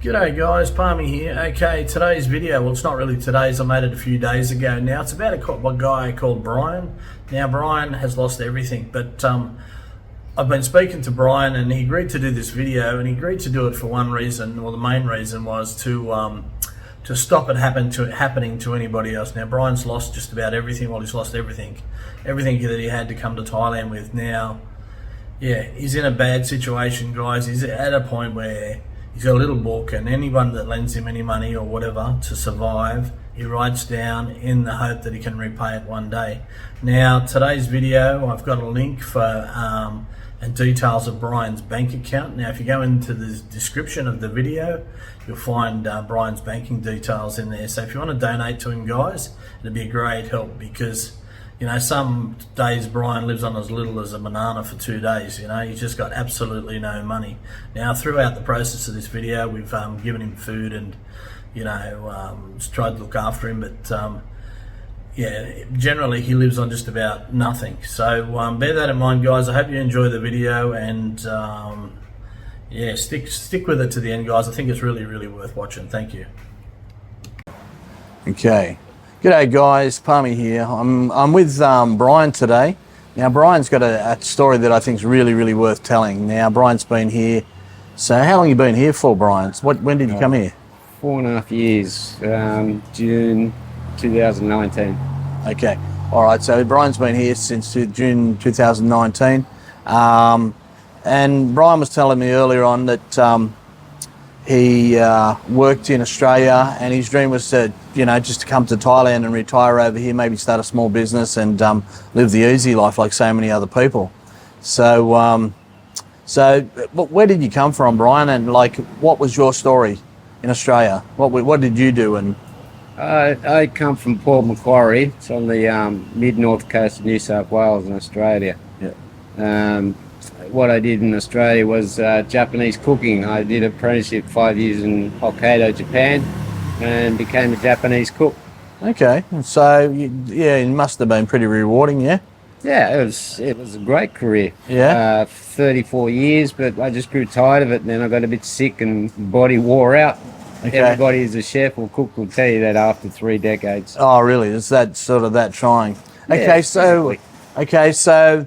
G'day guys, Palmy here. Okay, today's video, well it's not really today's, I made it a few days ago now. It's about a guy called Brian. Now Brian has lost everything, but I've been speaking to Brian and he agreed to do this video, and he agreed to do it for one reason, or the main reason was to stop it happening to anybody else. Now Brian's lost just about everything. Well, he's lost everything that he had to come to Thailand with. Now, yeah, he's in a bad situation, guys. He's at a point where he's got a little book, and anyone that lends him any money or whatever to survive, he writes down in the hope that he can repay it one day. Now, today's video, I've got a link for and details of Brian's bank account. Now, if you go into the description of the video, you'll find Brian's banking details in there. So if you want to donate to him, guys, it'd be a great help, because you know, some days Brian lives on as little as a banana for 2 days. You know, he's just got absolutely no money. Now, throughout the process of this video, we've given him food and, you know, tried to look after him. But yeah, generally he lives on just about nothing. So bear that in mind, guys. I hope you enjoy the video, and yeah, stick with it to the end, guys. I think it's really, really worth watching. Thank you. Okay. G'day guys, Palmy here. I'm with Brian today. Now Brian's got a story that I think is really, really worth telling. Now Brian's been here. So how long have you been here for, Brian? When did you come here? 4.5 years, June 2019. Okay. All right, so Brian's been here since June 2019. And Brian was telling me earlier on that he worked in Australia, and his dream was to, you know, just to come to Thailand and retire over here, maybe start a small business and live the easy life like so many other people. So, where did you come from, Brian? And like, what was your story in Australia? What did you do? And I come from Port Macquarie. It's on the mid-north coast of New South Wales in Australia. Yeah. What I did in Australia was Japanese cooking. I did an apprenticeship 5 years in Hokkaido, Japan, and became a Japanese cook. Okay, so yeah, it must have been pretty rewarding, yeah? Yeah, it was a great career. Yeah. 34 years, but I just grew tired of it, and then I got a bit sick and body wore out. Okay. Everybody who's a chef or cook will tell you that after 3 decades. Oh, really? Is that sort of that trying? Yeah, okay, so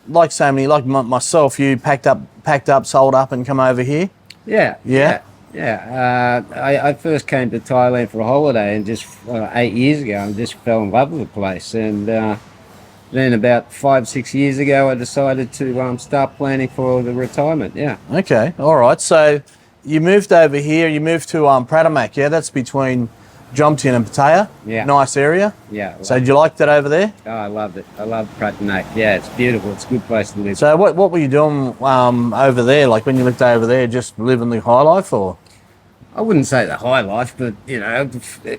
like so many, like myself, you packed up, sold up, and come over here. Yeah. Yeah. Yeah. I first came to Thailand for a holiday, and just 8 years ago, I just fell in love with the place. And then about 5-6 years ago, I decided to start planning for the retirement. Yeah. Okay. All right. So you moved over here. You moved to Pratamak. Yeah, that's between Jomtien and Pattaya. Yeah. Nice area. Yeah. So did you like that over there? Oh, I loved it. I love Pratanak. Yeah, it's beautiful. It's a good place to live. So what were you doing over there? Like when you lived over there, just living the high life, or? I wouldn't say the high life, but you know,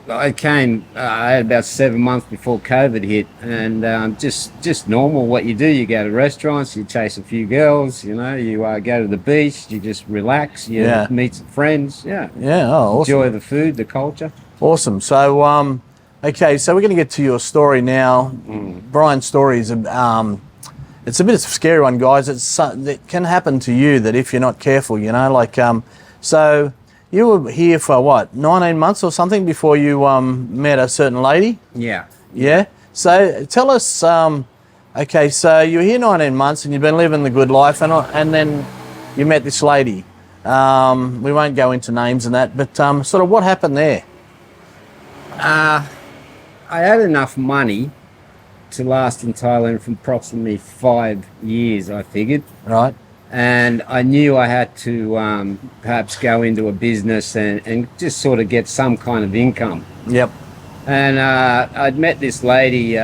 I came. I had about 7 months before COVID hit, and just normal. What you do, you go to restaurants, you chase a few girls. You know, you go to the beach, you just relax, you meet some friends. Yeah. Yeah. Oh, awesome. Enjoy the food, the culture. Awesome. So, okay, so we're going to get to your story now. Brian's story is, it's a bit of a scary one, guys. It can happen to you that if you're not careful, you know, like, so you were here for what, 19 months or something before you met a certain lady? Yeah. Yeah. So tell us, okay, so you were here 19 months and you've been living the good life, and then you met this lady. We won't go into names and that, but sort of what happened there? I had enough money to last in Thailand for approximately 5 years, I figured. Right. And I knew I had to perhaps go into a business and just sort of get some kind of income. Yep. And I'd met this lady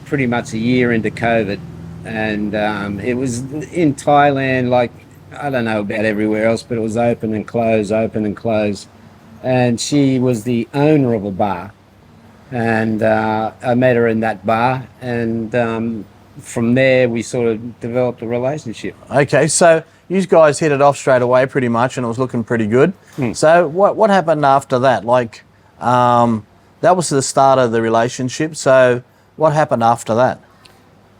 pretty much a year into COVID. And it was in Thailand, like, I don't know about everywhere else, but it was open and close, open and close. And she was the owner of a bar. And I met her in that bar, and from there we sort of developed a relationship. Okay, so you guys hit it off straight away pretty much, and it was looking pretty good. So what happened after that? Like, that was the start of the relationship, so what happened after that?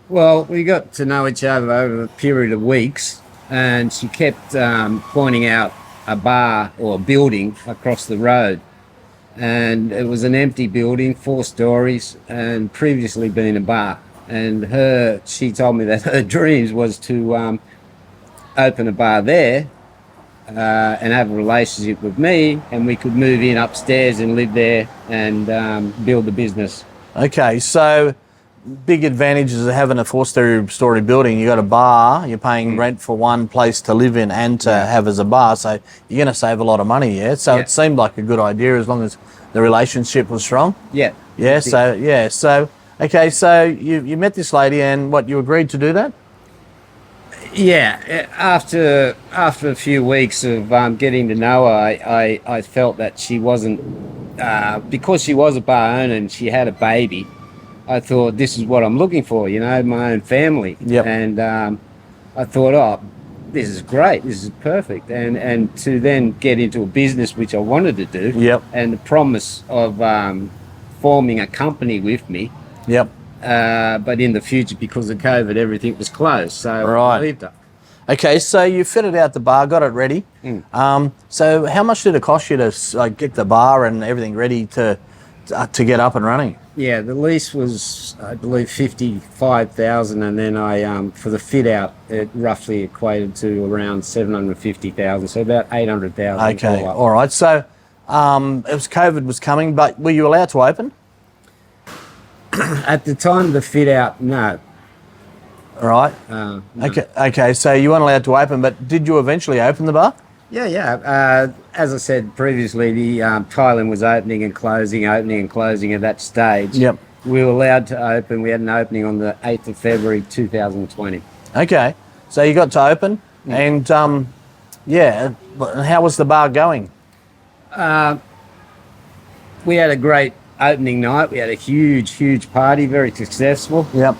Well, we got to know each other over a period of weeks, and she kept pointing out a bar or a building across the road, and it was an empty building, 4 stories, and previously been a bar. And she told me that her dreams was to open a bar there and have a relationship with me, and we could move in upstairs and live there and build the business. Okay, so big advantages of having a 4-story building. You got a bar, you're paying rent for one place to live in and to have as a bar, so you're going to save a lot of money, yeah? So it seemed like a good idea as long as the relationship was strong. Yeah. So okay, so you met this lady and what, you agreed to do that? Yeah, after a few weeks of getting to know her, I felt that she wasn't, because she was a bar owner and she had a baby, I thought, this is what I'm looking for, you know, my own family. Yep. And I thought, oh, this is great, this is perfect. And to then get into a business, which I wanted to do, Yep. and the promise of forming a company with me. Yep. But in the future, because of COVID, everything was closed. So Right. I believed her. Okay, so you fitted out the bar, got it ready. So how much did it cost you to get the bar and everything ready to get up and running? Yeah, the lease was, I believe, 55,000, and then I for the fit out, it roughly equated to around 750,000, so about 800,000. Okay, all right. So it was COVID was coming, but were you allowed to open? At the time of the fit out, no. All right. No. Okay. So you weren't allowed to open, but did you eventually open the bar? Yeah. As I said previously, the Thailand was opening and closing at that stage. Yep. We were allowed to open. We had an opening on the 8th of February 2020. Okay. So you got to open, and how was the bar going? We had a great opening night. We had a huge party, very successful. Yep.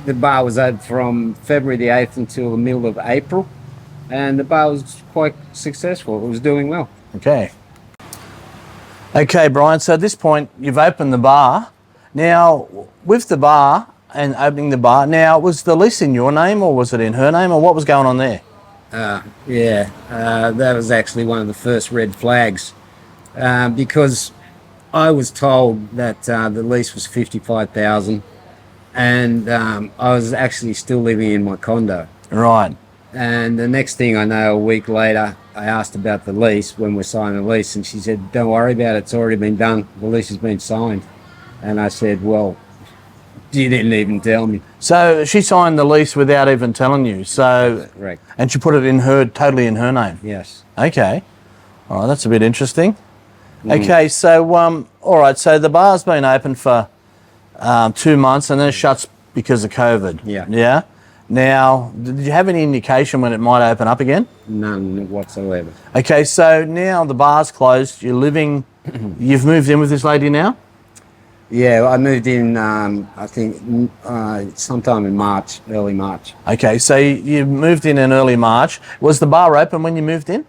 The bar was open from February the 8th until the middle of April, and the bar was quite successful. It was doing well. Okay. Okay, Brian, so at this point, you've opened the bar. Now, with the bar and opening the bar, now, was the lease in your name or was it in her name, or what was going on there? That was actually one of the first red flags, because I was told that the lease was 55,000, and I was actually still living in my condo. Right. And the next thing I know, a week later, I asked about the lease when we're signing the lease, and she said, "Don't worry about it, it's already been done. The lease has been signed." And I said, "Well, you didn't even tell me." So she signed the lease without even telling you. So, Correct. and she put it totally in her name. Yes. Okay. All right, that's a bit interesting. Okay, so all right, so the bar's been open for 2 months and then it shuts because of COVID. Yeah. Yeah. Now, did you have any indication when it might open up again? None whatsoever. Okay, so now the bar's closed. You're living. You've moved in with this lady now. Yeah, I moved in, I think, sometime in March, early March. Okay, so you moved in early March. Was the bar open when you moved in?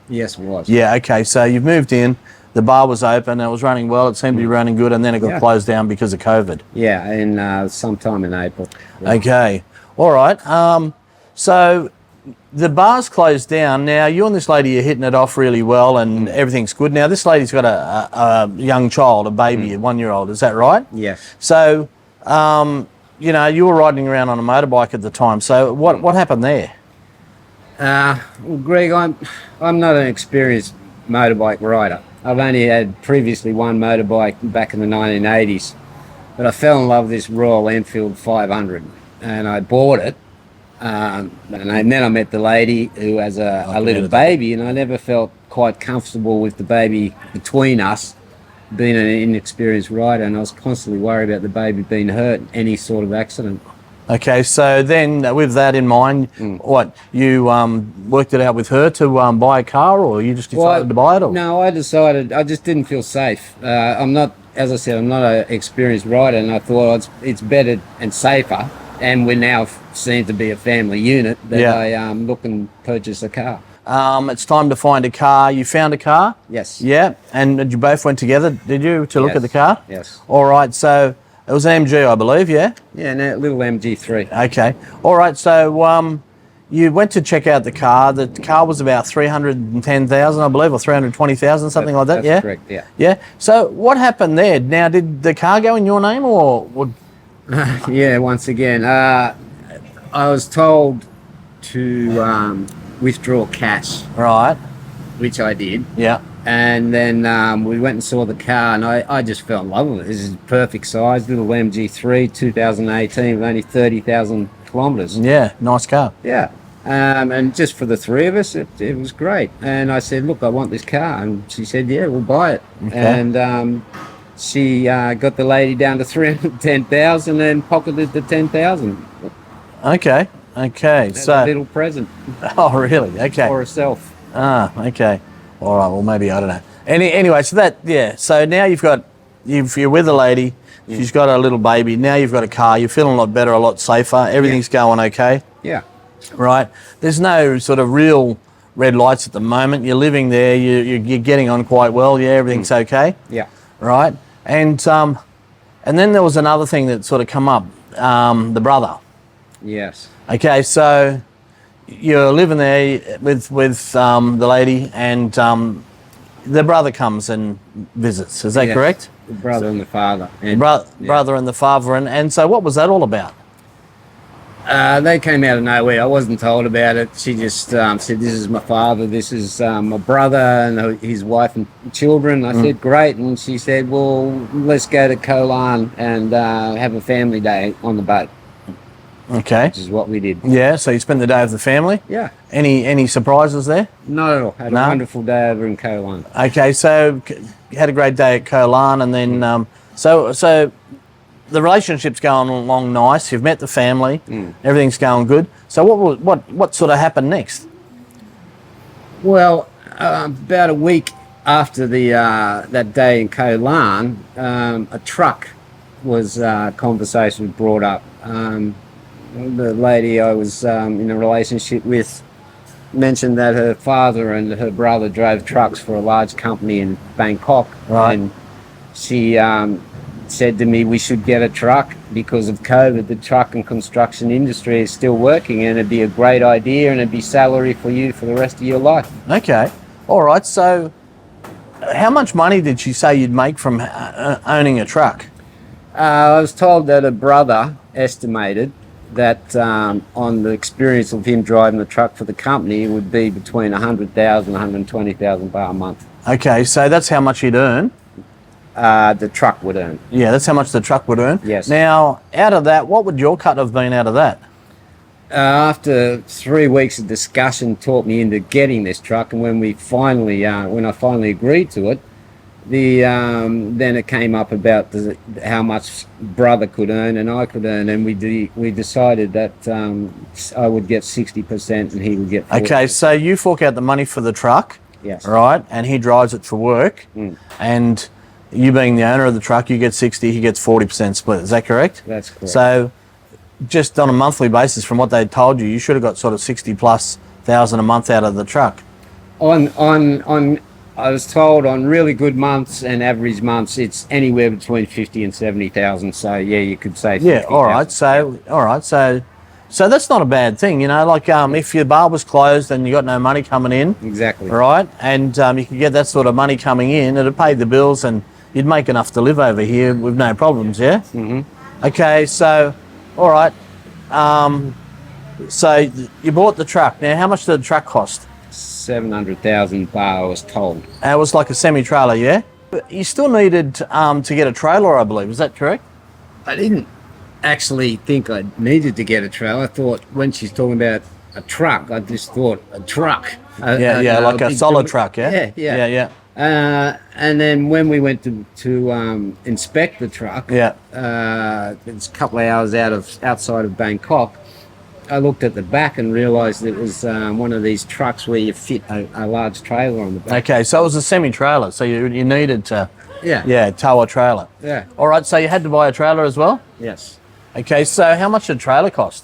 Yes, it was. Yeah, okay, so you've moved in, the bar was open, it was running well, it seemed to be running good, and then it got closed down because of COVID. Yeah, in sometime in April. Yeah. Okay, all right. So the bar's closed down. Now, you and this lady are hitting it off really well and everything's good. Now, this lady's got a young child, a baby, a 1-year-old, is that right? Yes. So, you were riding around on a motorbike at the time. So what happened there? Well, Greg, I'm not an experienced motorbike rider. I've only had previously one motorbike back in the 1980s, but I fell in love with this Royal Enfield 500 and I bought it. And then I met the lady who has a little baby, and I never felt quite comfortable with the baby between us, being an inexperienced rider, and I was constantly worried about the baby being hurt in any sort of accident. Okay, so then with that in mind, what, you worked it out with her to buy a car, or you just decided to buy it? Or? No, I just didn't feel safe. I'm not, as I said, I'm not an experienced rider, and I thought it's better and safer, and we now seem to be a family unit, that I look and purchase a car. It's time to find a car. You found a car? Yes. Yeah, and you both went together, did you, to look at the car? Yes. All right, so it was an MG, I believe, yeah? Yeah, a little MG3. Okay. All right, so you went to check out the car. The car was about 310,000, I believe, or 320,000, something like that. That's Yeah, correct. Yeah. yeah. So what happened there? Now, did the car go in your name, or Yeah. Once again, I was told to withdraw cash, right? which I did. Yeah. And then we went and saw the car, and I just fell in love with it. This is perfect size, little MG3, 2018, with only 30,000 kilometres. Yeah, nice car. Yeah. And just for the three of us, it was great. And I said, look, I want this car. And she said, yeah, we'll buy it. Okay. And she got the lady down to 310,000 and pocketed the 10,000. Okay. Okay. As So. a little present Oh, really? Okay. for herself. Ah, okay. All right. Well, maybe I don't know. Anyway, so that, yeah. So now you're with a lady. She's got a little baby. Now you've got a car. You're feeling a lot better, a lot safer. Everything's going okay, Yeah. right? There's no sort of real red lights at the moment. You're living there. You're getting on quite well. Yeah, everything's okay, Yeah. right? And then there was another thing that sort of come up. The brother. Yes. Okay, so you're living there with the lady, and the brother comes and visits. Is that Yes. correct? The brother and the father. And, Brother and the father, and so what was that all about? they came out of nowhere. I wasn't told about it. She just said, this is my father, this is my brother and his wife and children. I said, great. And she said, well, let's go to Koh Lan and have a family day on the boat, Okay. which is what we did. Yeah, so you spent the day with the family. Yeah. Any surprises there? Not at all. Had No? a wonderful day over in Koh Lan. Okay, so you had a great day at Koh Lan, and then so the relationship's going along nice. You've met the family. Everything's going good. So what sort of happened next? Well, about a week after that day in Koh Lan, a truck was conversation brought up. The lady I was in a relationship with mentioned that her father and her brother drove trucks for a large company in Bangkok, Right. and she said to me we should get a truck because of COVID. The truck and construction industry is still working, and it'd be a great idea, and it'd be salary for you for the rest of your life. Okay, all right. So how much money did she say you'd make from owning a truck? I was told that a brother estimated that on the experience of him driving the truck for the company, it would be between 100,000 and 120,000 baht a month. Okay, so that's how much he'd earn. The truck would earn. Yeah, that's how much the truck would earn. Yes. Now, out of that, what would your cut have been out of that? After 3 weeks of discussion, talked me into getting this truck, and when I finally agreed to it, then it came up about how much brother could earn and I could earn, and we decided that I would get 60% and he would get 40%. Okay, so you fork out the money for the truck, Yes. right? And he drives it for work, and you being the owner of the truck, you get 60, he gets 40% split. Is that correct? That's correct. So, just on a monthly basis, from what they told you, you should have got sort of 60,000+ a month out of the truck. I was told on really good months and average months, it's anywhere between 50 and 70,000. So yeah, you could say 50,000. Yeah. All right. So that's not a bad thing, you know. Like if your bar was closed and you got no money coming in, Exactly. right, and you could get that sort of money coming in, it'd pay the bills, and you'd make enough to live over here with no problems. Yeah. Okay. So, all right. So you bought the truck. Now, how much did the truck cost? 700,000 baht, I was told. It was like a semi-trailer, yeah? But you still needed to get a trailer, I believe. Is that correct? I didn't actually think I needed to get a trailer. I thought when she's talking about a truck, I just thought a truck. Yeah, like a big solid truck, yeah? Yeah. And then when we went to inspect the truck, Yeah. it's a couple of hours outside of Bangkok, I looked at the back and realised it was one of these trucks where you fit a large trailer on the back. Okay, so it was a semi-trailer, so you needed to Yeah. tow a trailer. Yeah. All right, so you had to buy a trailer as well? Yes. Okay, so how much did a trailer cost?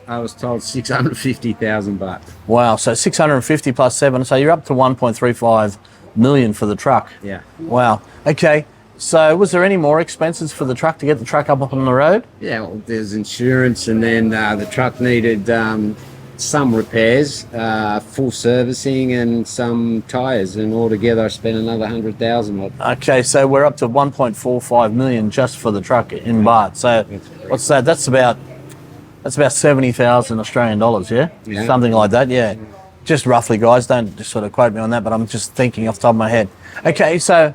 I was told 650,000 baht. Wow, so 650 plus 7, so you're up to 1.35 million for the truck. Yeah. Wow. Okay, so was there any more expenses for the truck to get the truck up on the road? Yeah, well, there's insurance, and then the truck needed some repairs, full servicing, and some tyres, and altogether I spent another 100,000. Okay, so we're up to 1.45 million just for the truck in baht. So what's that? That's about 70,000 Australian dollars, yeah? Yeah. Something like that, yeah. Just roughly, guys. Don't just sort of quote me on that, but I'm just thinking off the top of my head. Okay, so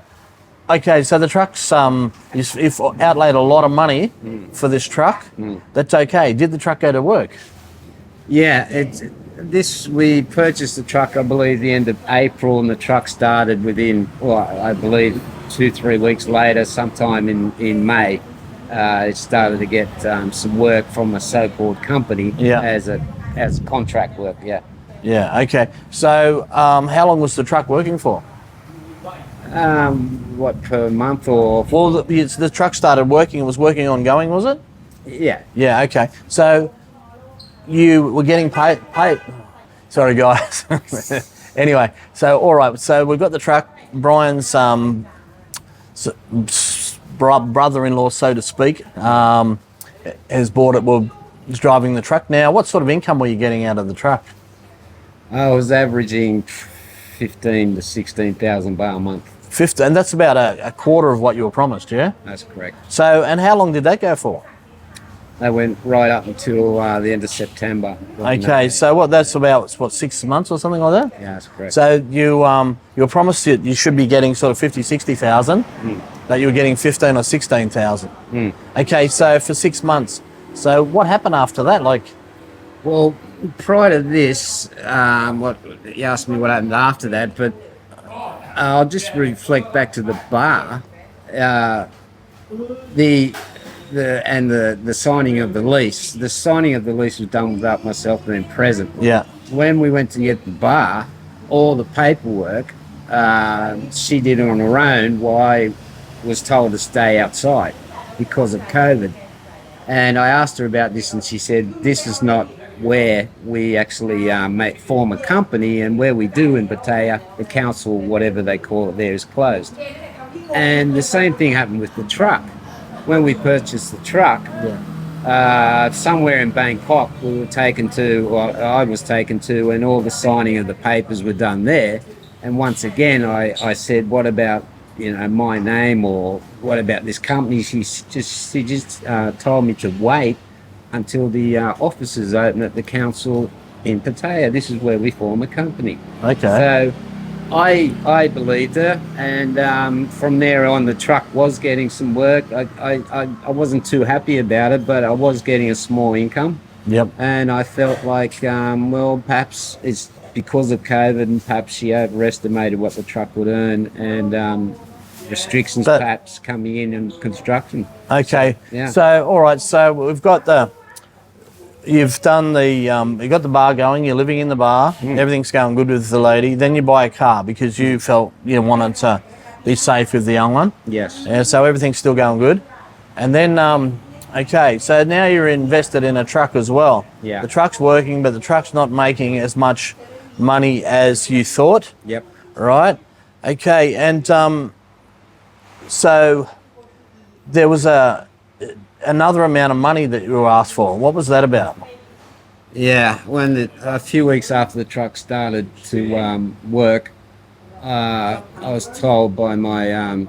the truck's you've outlaid a lot of money for this truck. That's okay. Did the truck go to work? Yeah, we purchased the truck, I believe, the end of April, and the truck started within, well, I believe 2-3 weeks later, sometime in May. It started to get some work from a so-called company as contract work. Yeah. Yeah. Okay. So how long was the truck working for? What, per month or? Well, the truck started working. It was working ongoing, was it? Yeah. Yeah. Okay. So you were getting paid. Sorry, guys. Anyway, so all right. So we've got the truck. Brian's brother-in-law, so to speak, has bought it. Well, is driving the truck now. What sort of income were you getting out of the truck? I was averaging 15 to 16,000 baht a month. 50, and that's about a quarter of what you were promised, yeah? That's correct. So, and how long did that go for? They went right up until the end of September. Okay, so that's about 6 months or something like that? Yeah, that's correct. So you were promised that you should be getting sort of 50,000-60,000, that you were getting 15 or 16,000. Okay, so for 6 months. So what happened after that? Well, prior to this, you asked me what happened after that, but I'll just reflect back to the bar. The signing of the lease. The signing of the lease was done without myself being present. Yeah. When we went to get the bar, all the paperwork, she did on her own while I was told to stay outside because of COVID. And I asked her about this, and she said, this is not where we actually form a company, and where we do in Pattaya, the council, whatever they call it there, is closed. And the same thing happened with the truck. When we purchased the truck, somewhere in Bangkok, we were taken to, or I was taken to, and all the signing of the papers were done there. And once again, I said, what about, my name, or what about this company? She just told me to wait until the offices open at the council in Pattaya. This is where we form a company. Okay. So I believed her, and from there on, the truck was getting some work. I wasn't too happy about it, but I was getting a small income. Yep. And I felt like, perhaps it's because of COVID, and perhaps she overestimated what the truck would earn, and restrictions perhaps coming in construction. Okay. Yeah. So, all right. So we've got you've done you got the bar going, you're living in the bar, everything's going good with the lady. Then you buy a car because you felt you wanted to be safe with the young one. Yes. Yeah, so everything's still going good. And then, okay, so now you're invested in a truck as well. Yeah. The truck's working, but the truck's not making as much money as you thought. Yep. Right? Okay, and so there was another amount of money that you were asked for. What was that about? Yeah, when a few weeks after the truck started to work, I was told by the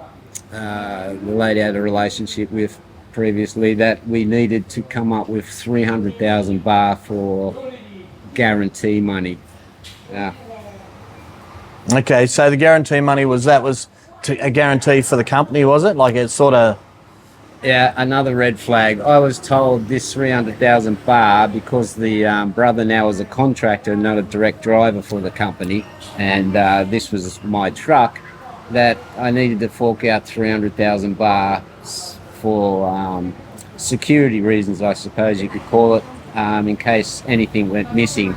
lady I had a relationship with previously that we needed to come up with 300,000 baht for guarantee money. Yeah. Okay, so the guarantee money was a guarantee for the company, was it? Like it's sort of... Yeah, another red flag. I was told this 300,000 baht because the brother now is a contractor, not a direct driver for the company, and this was my truck, that I needed to fork out 300,000 baht for security reasons, I suppose you could call it, in case anything went missing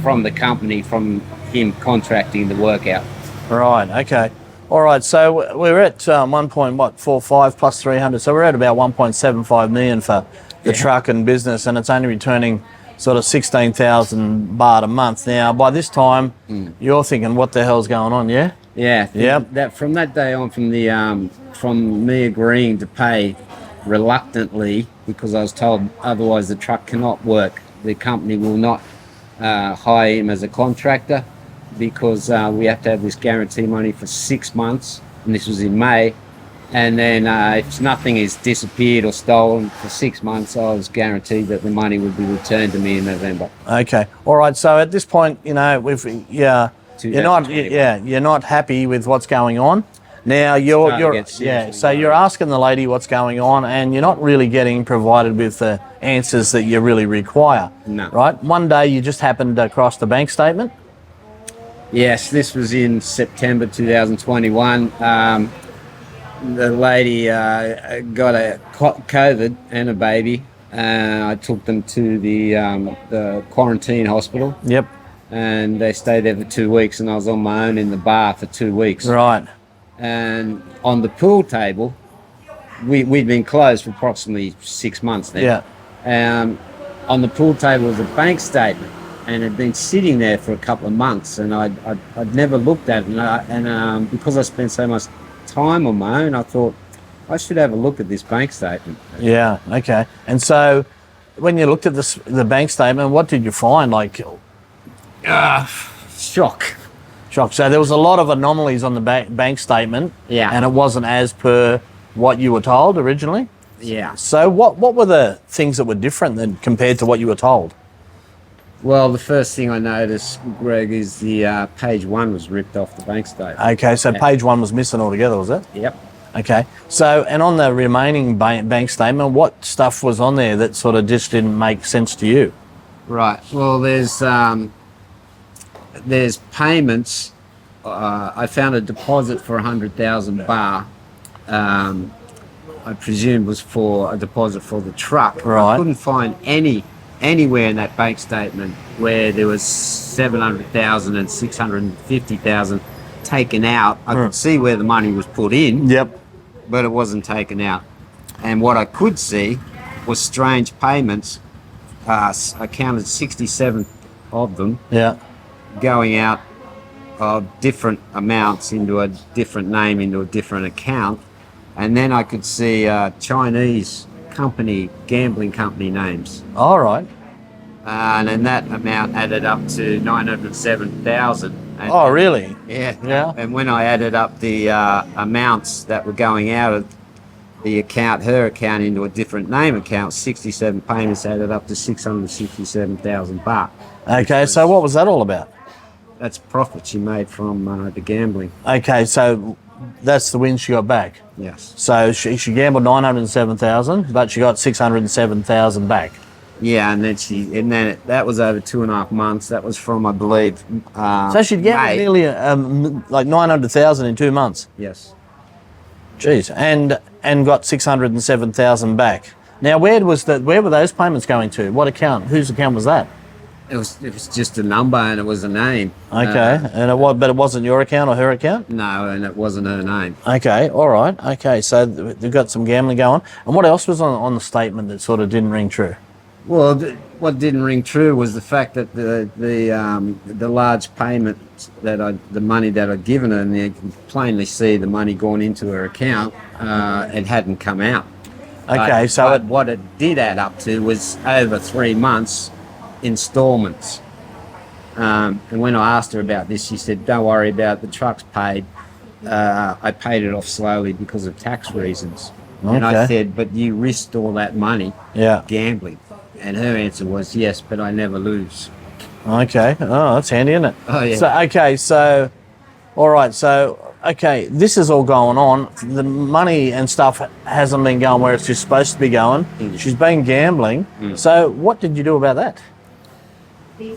from the company, from him contracting the work out. Right, okay. All right, so we're at 1.45 plus 300, so we're at about 1.75 million for the truck and business, and it's only returning sort of 16,000 baht a month. Now, by this time, you're thinking, what the hell's going on, yeah? Yeah. Yep. That from that day on, from me agreeing to pay reluctantly because I was told otherwise the truck cannot work. The company will not hire him as a contractor because we have to have this guarantee money for 6 months, and this was in May. And then if nothing is disappeared or stolen for 6 months, I was guaranteed that the money would be returned to me in November. Okay, all right. So at this point, you know, you're not happy with what's going on. Now so you're asking the lady what's going on, and you're not really getting provided with the answers that you really require. No. Right? One day you just happened across the bank statement. Yes, this was in September 2021. The lady got a COVID and a baby. I took them to the quarantine hospital. Yep. And they stayed there for 2 weeks, and I was on my own in the bar for 2 weeks. Right. And on the pool table, we'd been closed for approximately 6 months then. Yeah. On the pool table was a bank statement, and it had been sitting there for a couple of months, and I'd never looked at it. And because I spent so much time on my own, I thought I should have a look at this bank statement. Yeah. Okay. And so, when you looked at the bank statement, what did you find? Like, Shock. So there was a lot of anomalies on the bank statement. Yeah. And it wasn't as per what you were told originally. Yeah. So what were the things that were different than compared to what you were told? Well, the first thing I noticed, Greg, is the page 1 was ripped off the bank statement. Okay, so page 1 was missing altogether, was it? Yep. Okay. So, and on the remaining bank statement, what stuff was on there that sort of just didn't make sense to you? Right. Well, there's payments. I found a deposit for 100,000 baht. I presume was for a deposit for the truck. Right. I couldn't find anywhere in that bank statement where there was 700,000 and 650,000 taken out. I could see where the money was put in. Yep. But it wasn't taken out. And what I could see was strange payments. I counted 67 of them. Yeah. Going out of different amounts into a different name, into a different account. And then I could see Chinese gambling company names. All right. And then that amount added up to 907,000. Oh, really? Yeah. Yeah. And when I added up the amounts that were going out of the account, her account, into a different name account, 67 payments added up to 667,000 baht. Okay, so what was that all about? That's profit she made from the gambling. Okay, so that's the win she got back. Yes. So she gambled 907,000, but she got 607,000 back. Yeah, and then that was over 2.5 months. That was from, I believe. So she'd gambled nearly like 900,000 in 2 months. Yes. Jeez, and got 607,000 back. Now, where were those payments going to? What account? Whose account was that? It was just a number and it was a name. Okay, but it wasn't your account or her account? No, and it wasn't her name. Okay, all right. Okay, so they've got some gambling going. And what else was on the statement that sort of didn't ring true? Well, what didn't ring true was the fact that the large payment the money that I'd given her, and you can plainly see the money gone into her account, it hadn't come out. Okay, but what it did add up to was over 3 months installments. And when I asked her about this, she said, "Don't worry about it, the truck's paid. I paid it off slowly because of tax reasons." Okay. And I said, "But you risked all that money gambling." And her answer was, "Yes, but I never lose." Okay. Oh, that's handy, isn't it? Oh, yeah. All right. So, okay, this is all going on. The money and stuff hasn't been going where it's just supposed to be going. She's been gambling. So what did you do about that?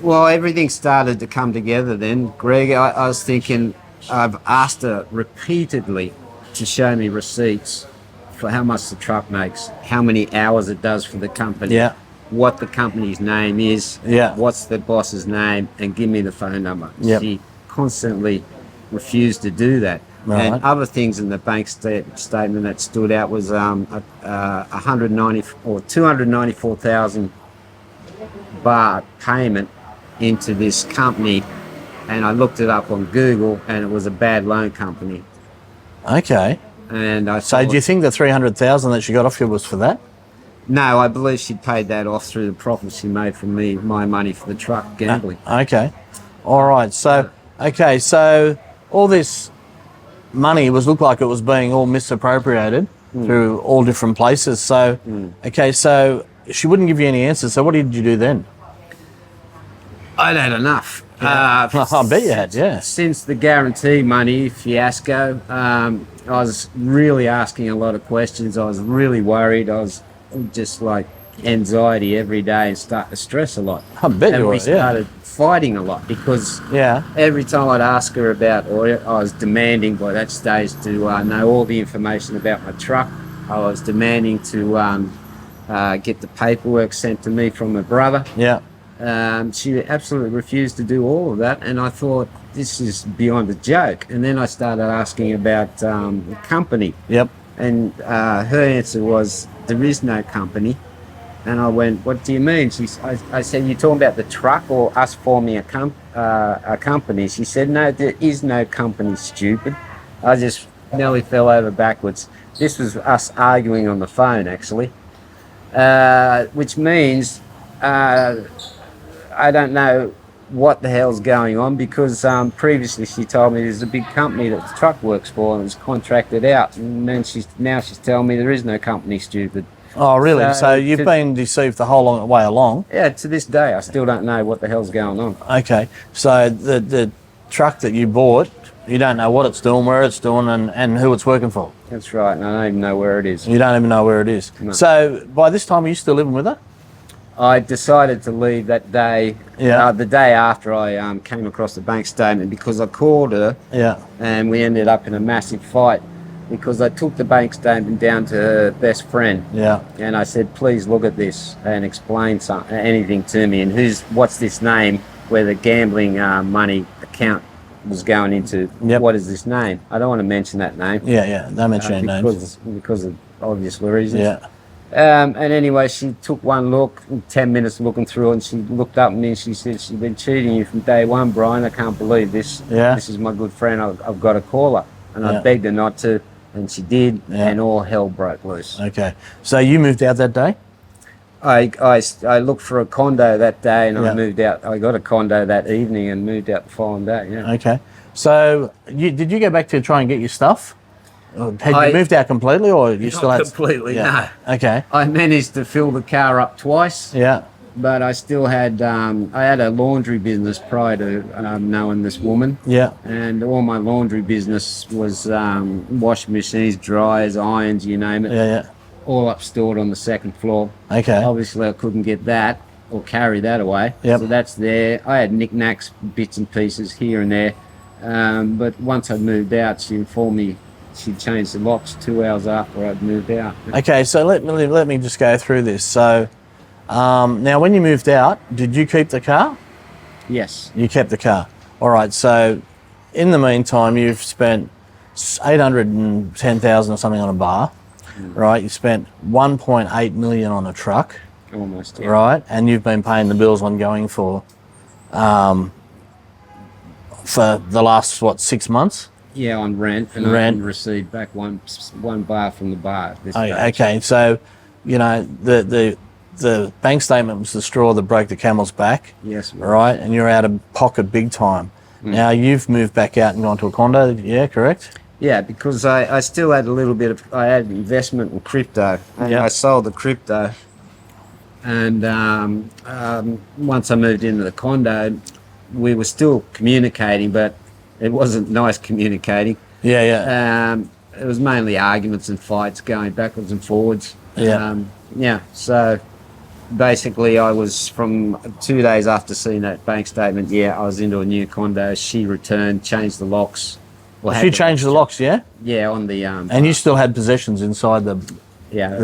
Well, everything started to come together then, Greg. I was thinking, I've asked her repeatedly to show me receipts for how much the truck makes, how many hours it does for the company, what the company's name is, what's the boss's name, and give me the phone number. She constantly refused to do that. Right. And other things in the bank statement that stood out was 190 or 294,000 baht payment into this company, and I looked it up on Google, and it was a bad loan company. Okay. And so do you think the 300,000 that she got off you was for that? No, I believe she paid that off through the profits she made from my money for the truck gambling. Okay. All right. So, okay. So all this money looked like it was being all misappropriated through all different places. So, okay. So she wouldn't give you any answers. So what did you do then? I'd had enough. I bet you had, yeah. Since the guarantee money fiasco, I was really asking a lot of questions. I was really worried. I was just like anxiety every day and start to stress a lot. I bet you were, we started fighting a lot because every time I'd ask her about oil, I was demanding by that stage to know all the information about my truck. I was demanding to get the paperwork sent to me from my brother. Yeah. She absolutely refused to do all of that, and I thought, this is beyond a joke. And then I started asking about the company. Yep. And her answer was, there is no company. And I went, what do you mean? I said, you talking about the truck or us forming a company? She said, no, there is no company, stupid. I just nearly fell over backwards. This was us arguing on the phone, actually, which means I don't know what the hell's going on, because previously she told me there's a big company that the truck works for and it's contracted out, and then she's telling me there is no company, stupid. Oh, really? So you've been deceived the whole long way along? Yeah, to this day I still don't know what the hell's going on. Okay, so the truck that you bought, you don't know what it's doing, where it's doing, and who it's working for? That's right, and I don't even know where it is. You don't even know where it is? No. So by this time, are you still living with her? I decided to leave that day, the day after I came across the bank statement, because I called her and we ended up in a massive fight because I took the bank statement down to her best friend and I said, please look at this and explain anything to me, and what's this name where the gambling money account was going into. What is this name? I don't want to mention that name. Don't mention any names. Because of obvious reasons. And anyway, she took one look, 10 minutes looking through it, and she looked up at me and she said, she's been cheating you from day one, Brian. I can't believe this. This is my good friend. I've got to call her. And I begged her not to, and she did, and all hell broke loose. Okay. So you moved out that day? I looked for a condo that day, and I moved out. I got a condo that evening and moved out the following day, Okay. So did you go back to try and get your stuff? Had you moved out completely, or you still had? Completely, no. Okay. I managed to fill the car up twice. But I still had, I had a laundry business prior to knowing this woman. And all my laundry business was washing machines, dryers, irons, you name it. All up stored on the second floor. Okay. Obviously I couldn't get that or carry that away. So that's there. I had knickknacks, bits and pieces here and there. But once I moved out, she informed me she'd changed the locks 2 hours after I'd moved out. Okay, so let me just go through this. So now when you moved out, did you keep the car? Yes. You kept the car. All right, so in the meantime, you've spent 810,000 or something on a bar, right? You spent 1.8 million on a truck. Almost, right? And you've been paying the bills ongoing for the last, 6 months? Yeah, on rent, and I received back one bar from the bar. Okay, so you know the bank statement was the straw that broke the camel's back. Yes. Right, and you're out of pocket big time. Now you've moved back out and gone to a condo. Yeah, correct. Yeah, because I still had a little bit of investment in crypto, and I sold the crypto. And once I moved into the condo, we were still communicating, but it wasn't nice communicating. It was mainly arguments and fights going backwards and forwards. So basically I was, from 2 days after seeing that bank statement, I was into a new condo. She returned, changed the locks. She changed the locks, Yeah, on the... and you still had possessions inside the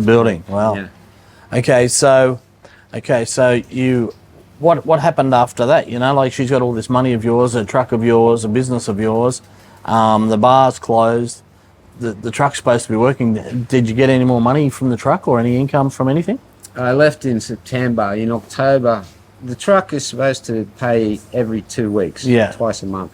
building. Wow. Yeah. Okay, so you... What happened after that? You know, like she's got all this money of yours, a truck of yours, a business of yours. The bar's closed. The truck's supposed to be working. Did you get any more money from the truck or any income from anything? I left in September. In October, the truck is supposed to pay every 2 weeks, twice a month.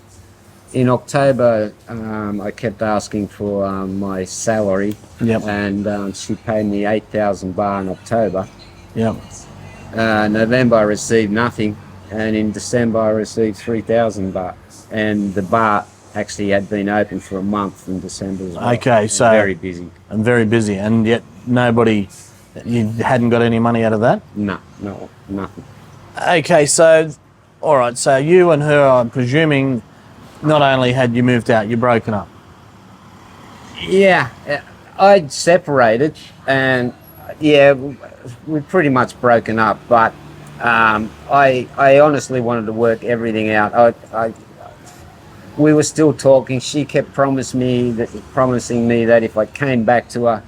in October, I kept asking for my salary, Yep. and she paid me 8,000 baht in October. Yep. November I received nothing, and in December I received 3,000 baht. And the bar actually had been open for a month in December as well. Okay, And so very busy. I'm very busy, and yet you hadn't got any money out of that? No, nothing. Okay, so, all right, so you and her, I'm presuming, not only had you moved out, you're broken up. Yeah, I'd separated, and yeah, we've pretty much broken up. But I honestly wanted to work everything out. We were still talking. She kept promising me that if I came back to her,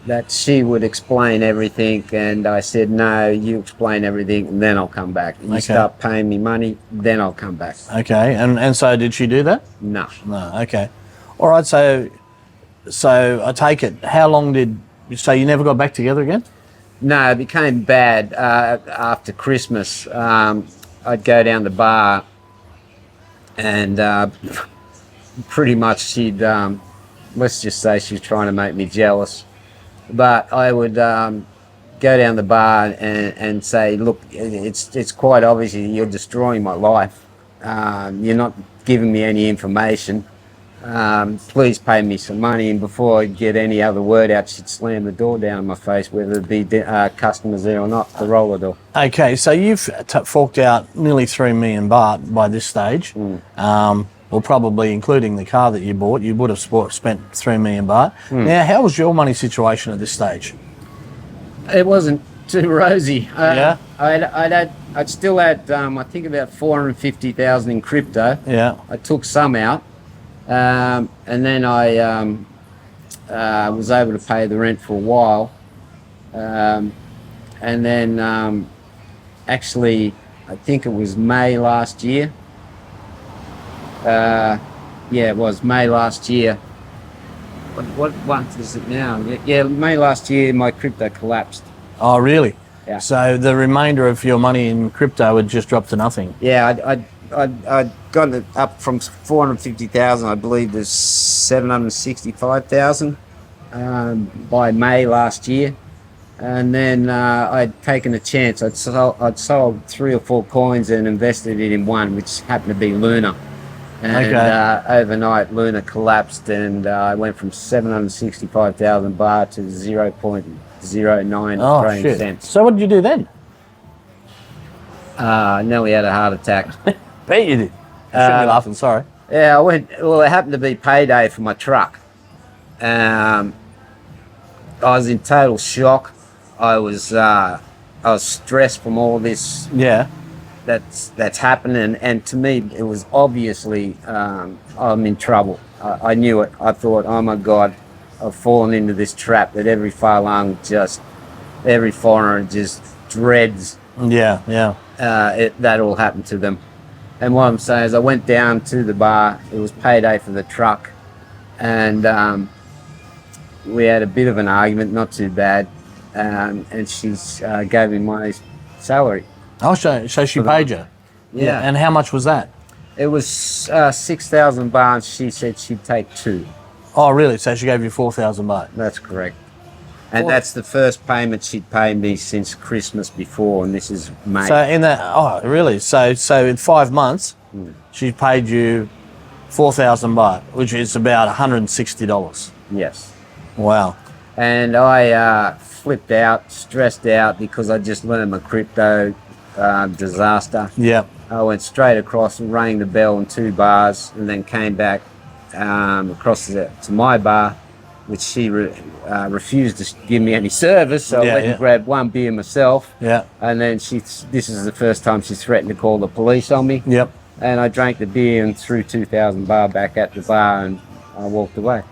that she would explain everything. And I said, no, you explain everything, and then I'll come back. You Okay. start paying me money, then I'll come back. Okay, and so did she do that? No. No, okay. All right, so I take it, how long so you never got back together again? No, it became bad after Christmas. I'd go down the bar, and pretty much she'd, let's just say she was trying to make me jealous. But I would go down the bar and say, look, it's quite obvious you're destroying my life. You're not giving me any information. Please pay me some money. And before I'd get any other word out, she'd slam the door down in my face, whether it be customers there or not, the roller door. Okay, so you've forked out nearly 3 million baht by this stage. Well, probably including the car that you bought, you would have spent 3 million baht. Now, how was your money situation at this stage? It wasn't too rosy. Yeah? I'd still had, I think, about 450,000 in crypto. Yeah. I took some out, and then I was able to pay the rent for a while. And then, actually, I think it was May last year. Yeah, it was May last year. What month is it now? Yeah, May last year, my crypto collapsed. Oh, really? Yeah. So the remainder of your money in crypto had just dropped to nothing? Yeah, I'd gotten it up from 450,000, I believe, to 765,000 by May last year. And then I'd taken a chance. I'd sold 3 or 4 coins and invested it in one, which happened to be Luna. And overnight, Luna collapsed, and I went from 765,000 baht to 0.09 Australian cents. So what did you do then? Nearly had a heart attack. Bet you did. You shouldn't be laughing, sorry. Yeah, well, it happened to be payday for my truck. I was in total shock. I was stressed from all this. Yeah. That's happening, and to me it was obviously I'm in trouble. I knew it. I thought, oh my God, I've fallen into this trap that every foreigner just dreads. Yeah, yeah. That all happened to them. And what I'm saying is I went down to the bar. It was payday for the truck, and we had a bit of an argument, not too bad, and she gave me my salary. Oh, so she paid you? Yeah. And how much was that? It was 6,000 baht, and she said she'd take 2. Oh, really? So she gave you 4,000 baht? That's correct. And that's the first payment she'd paid me since Christmas before, and this is May. So in that, oh, really? So in 5 months, she paid you 4,000 baht, which is about $160. Yes. Wow. And I flipped out, stressed out, because I just learned my crypto disaster. Yeah. I went straight across and rang the bell in 2 bars, and then came back across to my bar, which she refused to give me any service. So I went and grabbed 1 beer myself. Yeah. And then this is the first time she threatened to call the police on me. Yep. And I drank the beer and threw 2,000 baht back at the bar, and I walked away.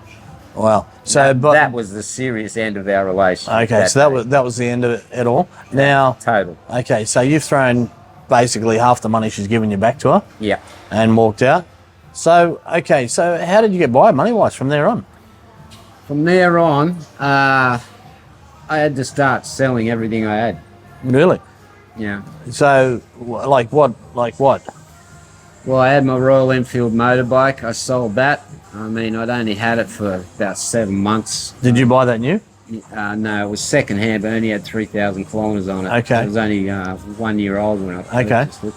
Wow. So, that was the serious end of our relationship. Okay, so that was the end of it all. Now, total. Okay, so you've thrown basically half the money she's given you back to her. Yeah. And walked out. So, okay, so how did you get by money-wise from there on? From there on, I had to start selling everything I had. Really? Yeah. So, like what? Well, I had my Royal Enfield motorbike. I sold that. I mean, I'd only had it for about 7 months. Did you buy that new? No, it was second hand, but only had 3,000 kilometres on it. Okay. It was only 1 year old when I purchased it.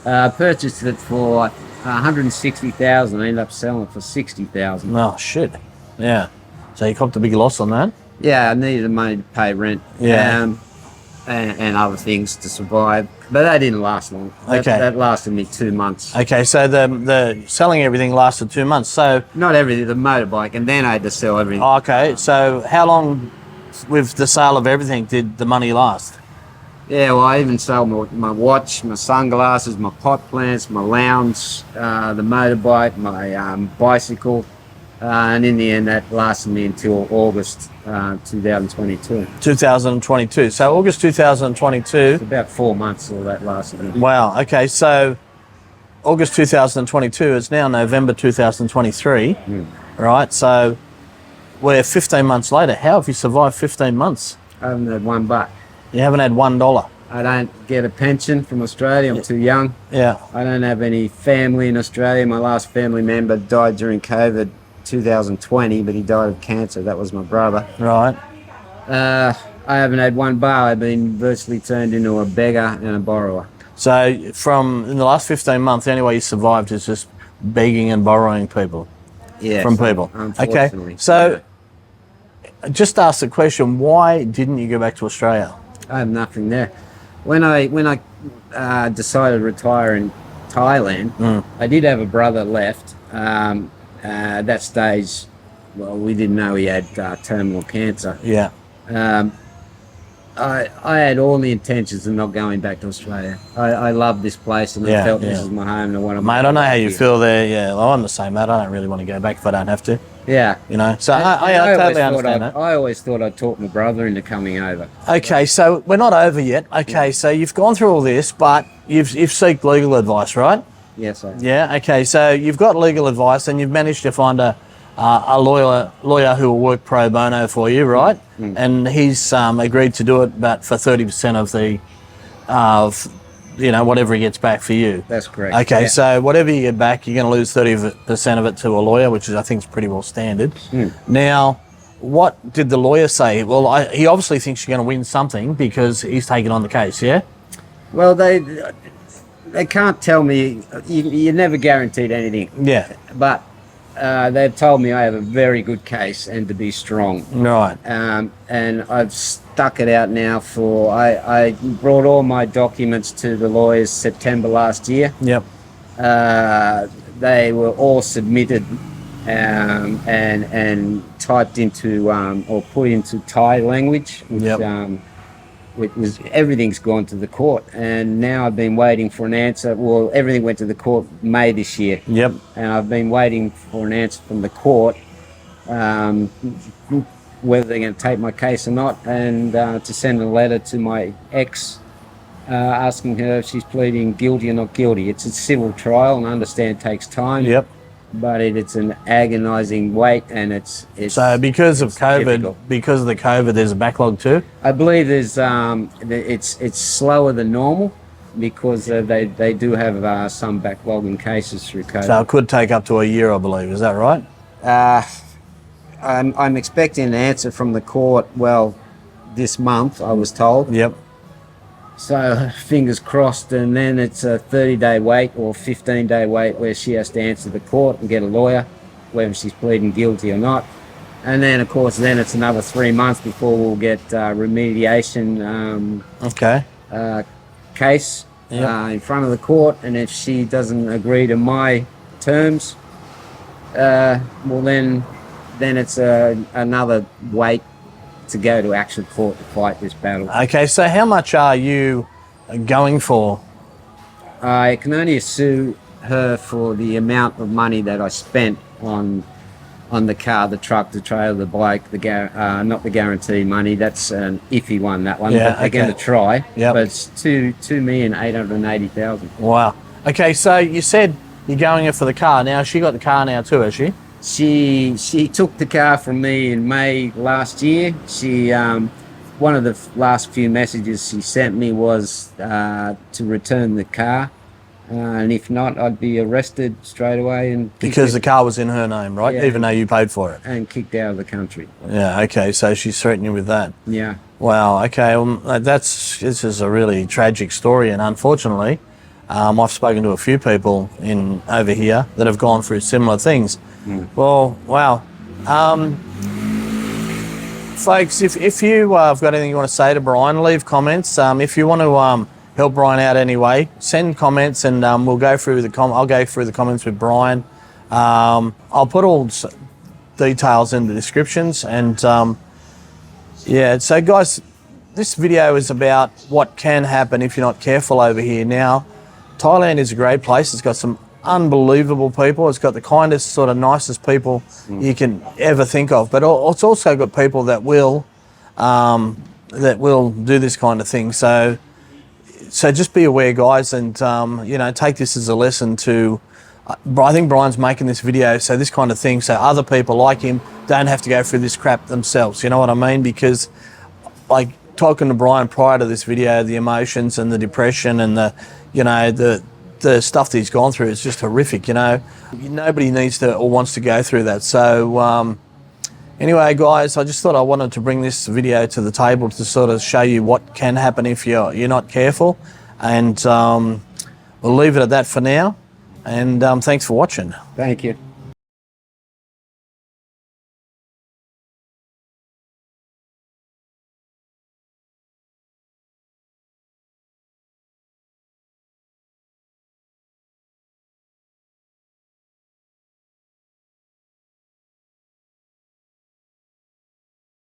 Purchased it for 160,000. I ended up selling it for 60,000. Oh shit! Yeah. So you copped a big loss on that. Yeah, I needed the money to pay rent. Yeah. And other things to survive, but that didn't last long. That lasted me 2 months. Okay, so the selling everything lasted 2 months. So Not everything, the motorbike, and then I had to sell everything. okay, so how long with the sale of everything did the money last? Yeah, well, I even sold my watch, my sunglasses, my pot plants, my lounge, the motorbike, my bicycle, and in the end, that lasted me until August 2022. 2022. So August 2022. It's about 4 months all that lasted me. Wow. Okay, so August 2022. It's now November 2023. Right. So we're 15 months later. How have you survived 15 months? I haven't had $1. You haven't had $1. I don't get a pension from Australia. I'm too young. Yeah. I don't have any family in Australia. My last family member died during COVID 2020, but he died of cancer. That was my brother. Right. I haven't had $1. I've been virtually turned into a beggar and a borrower. So in the last 15 months, the only way you survived is just begging and borrowing people. Yeah, from people. Okay. Unfortunately. So just ask the question, why didn't you go back to Australia? I have nothing there. When I decided to retire in Thailand, I did have a brother left. At that stage, well, we didn't know he had terminal cancer. Yeah. I had all the intentions of not going back to Australia. I love this place, and I felt this is my home. And I want to. Mate, I know how you feel there. Yeah, well, I'm the same, mate. I don't really want to go back if I don't have to. Yeah. You know, so I totally understand that. I always thought I'd talk my brother into coming over. Okay, so we're not over yet. Okay, so you've gone through all this, but you've sought legal advice, right? Yes, I have. Yeah. Okay, so you've got legal advice, and you've managed to find a lawyer who will work pro bono for you, right? And he's agreed to do it, but for 30% of whatever he gets back for you. That's correct. Okay, yeah. so whatever you get back, you're going to lose 30% of it to a lawyer, which I think is pretty well standard. Now, what did the lawyer say? Well, he obviously thinks you're going to win something because he's taken on the case, yeah? Well, they can't tell me. You're never guaranteed anything. Yeah. But they've told me I have a very good case and to be strong. Right. And I've stuck it out now for. I brought all my documents to the lawyers September last year. Yep. They were all submitted and typed into or put into Thai language, which was everything's gone to the court, and now I've been waiting for an answer. Well, everything went to the court May this year. Yep. And I've been waiting for an answer from the court, whether they're going to take my case or not, and to send a letter to my ex asking her if she's pleading guilty or not guilty. It's a civil trial, and I understand it takes time. Yep. But it's an agonising wait, and it's so because of COVID, difficult. because of the COVID, there's a backlog too. I believe there's it's slower than normal because they do have some backlog in cases through COVID. So it could take up to a year, I believe. Is that right? I'm expecting an answer from the court. Well, this month I was told. Yep. So fingers crossed, and then it's a 30-day wait or 15-day wait where she has to answer the court and get a lawyer, whether she's pleading guilty or not. And then, of course, then it's another 3 months before we'll get remediation case in front of the court. And if she doesn't agree to my terms, well, then it's another wait to go to actual court to fight this battle. Okay, so how much are you going for? I can only sue her for the amount of money that I spent on the car, the truck, the trailer, the bike, not the guaranteed money. That's an iffy one, that one. Yeah, but they're going to try. Yep. But it's $2,880,000. Wow. Okay, so you said you're going in for the car. Now, she got the car now too, has she? She took the car from me in May last year. She one of the last few messages she sent me was to return the car And if not, I'd be arrested straight away and Because the car was in her name, right? Yeah. Even though you paid for it. and kicked out of the country. Yeah, okay, so she's threatening you with that. Yeah. Wow, okay, well, this is a really tragic story, and unfortunately, I've spoken to a few people over here that have gone through similar things. Well, wow. Folks, if you have got anything you want to say to Brian, leave comments. If you want to help Brian out anyway, send comments, and we'll go through I'll go through the comments with Brian. I'll put all details in the descriptions, and yeah, so guys, this video is about what can happen if you're not careful over here. Now, Thailand is a great place. It's got some unbelievable people. It's got the kindest, sort of nicest people you can ever think of. But it's also got people that will do this kind of thing. So just be aware, guys, and take this as a lesson to. I think Brian's making this video so this kind of thing, so other people like him don't have to go through this crap themselves. You know what I mean? Because, like, talking to Brian prior to this video, the emotions and the depression and the stuff that he's gone through is just horrific. Nobody needs to or wants to go through that. So anyway, guys, I just thought I wanted to bring this video to the table to sort of show you what can happen if you're not careful, and we'll leave it at that for now. And thanks for watching. Thank you.